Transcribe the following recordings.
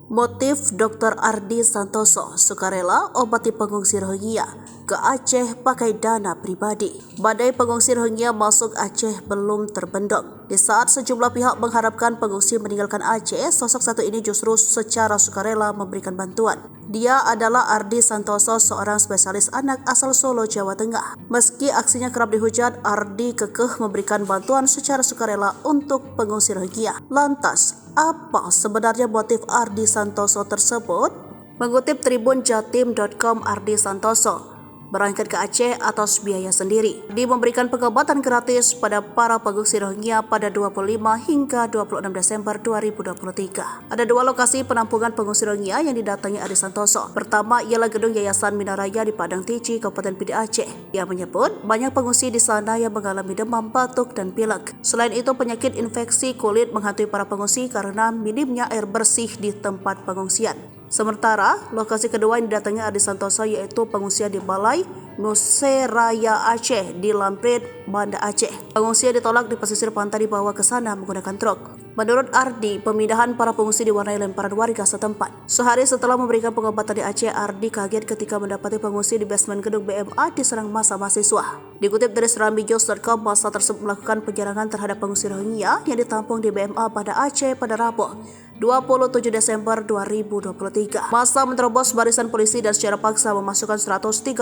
Motif Dr. Ardi Santoso sukarela obati pengungsi Rohingya ke Aceh pakai dana pribadi. Badai pengungsi Rohingya masuk Aceh belum terbendung. Di saat sejumlah pihak mengharapkan pengungsi meninggalkan Aceh, sosok satu ini justru secara sukarela memberikan bantuan. Dia adalah Ardi Santoso, seorang spesialis anak asal Solo, Jawa Tengah. Meski aksinya kerap dihujat, Ardi kekeh memberikan bantuan secara sukarela untuk pengungsi Rohingya. Lantas, apa sebenarnya motif Ardi Santoso tersebut? Mengutip tribunjatim.com, Ardi Santoso berangkat ke Aceh atas biaya sendiri. Dia memberikan pengobatan gratis pada para pengungsi Rohingya pada 25 hingga 26 Desember 2023. Ada dua lokasi penampungan pengungsi Rohingya yang didatangi Ardi Santoso. Pertama ialah gedung Yayasan Minaraya di Padang Tici, Kabupaten Pidi Aceh. Ia menyebut banyak pengungsi di sana yang mengalami demam, batuk, dan pilek. Selain itu, penyakit infeksi kulit menghantui para pengungsi karena minimnya air bersih di tempat pengungsian. Sementara, lokasi kedua yang didatangi Ardi Santoso yaitu pengungsian di Balai Nusiraya Aceh di Lamprit, Banda Aceh. Pengungsian ditolak di pesisir pantai dibawa ke sana menggunakan truk. Menurut Ardi, pemindahan para pengungsi diwarnai lemparan warga setempat. Sehari setelah memberikan pengobatan di Aceh, Ardi kaget ketika mendapati pengungsi di basement gedung BMA diserang massa mahasiswa. Dikutip dari serambinews.com, massa tersebut melakukan penyerangan terhadap pengungsi Rohingya yang ditampung di BMA Banda Aceh pada Rabu 27 Desember 2023. Massa menerobos barisan polisi dan secara paksa memasukkan 137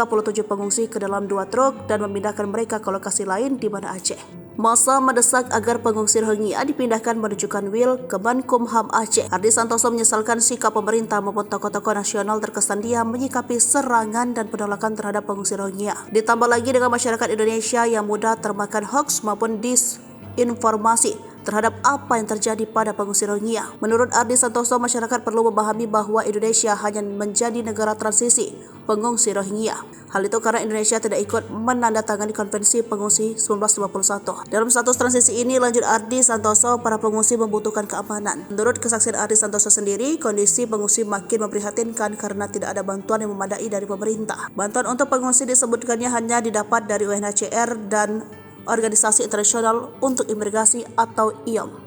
pengungsi ke dalam dua truk dan memindahkan mereka ke lokasi lain di Banda Aceh. Massa mendesak agar pengungsi Rohingya dipindahkan menuju Kanwil Kemenkumham Aceh. Ardi Santoso menyesalkan sikap pemerintah maupun tokoh-tokoh nasional terkesan diam menyikapi serangan dan penolakan terhadap pengungsi Rohingya. Ditambah lagi dengan masyarakat Indonesia yang mudah termakan hoaks maupun disinformasi terhadap apa yang terjadi pada pengungsi Rohingya. Menurut Ardi Santoso, masyarakat perlu memahami bahwa Indonesia hanya menjadi negara transisi pengungsi Rohingya. Hal itu karena Indonesia tidak ikut menandatangani Konvensi Pengungsi 1951. Dalam status transisi ini, lanjut Ardi Santoso, para pengungsi membutuhkan keamanan. Menurut kesaksian Ardi Santoso sendiri, kondisi pengungsi makin memprihatinkan karena tidak ada bantuan yang memadai dari pemerintah. Bantuan untuk pengungsi disebutkannya hanya didapat dari UNHCR dan Organisasi Internasional untuk Imigrasi atau IOM.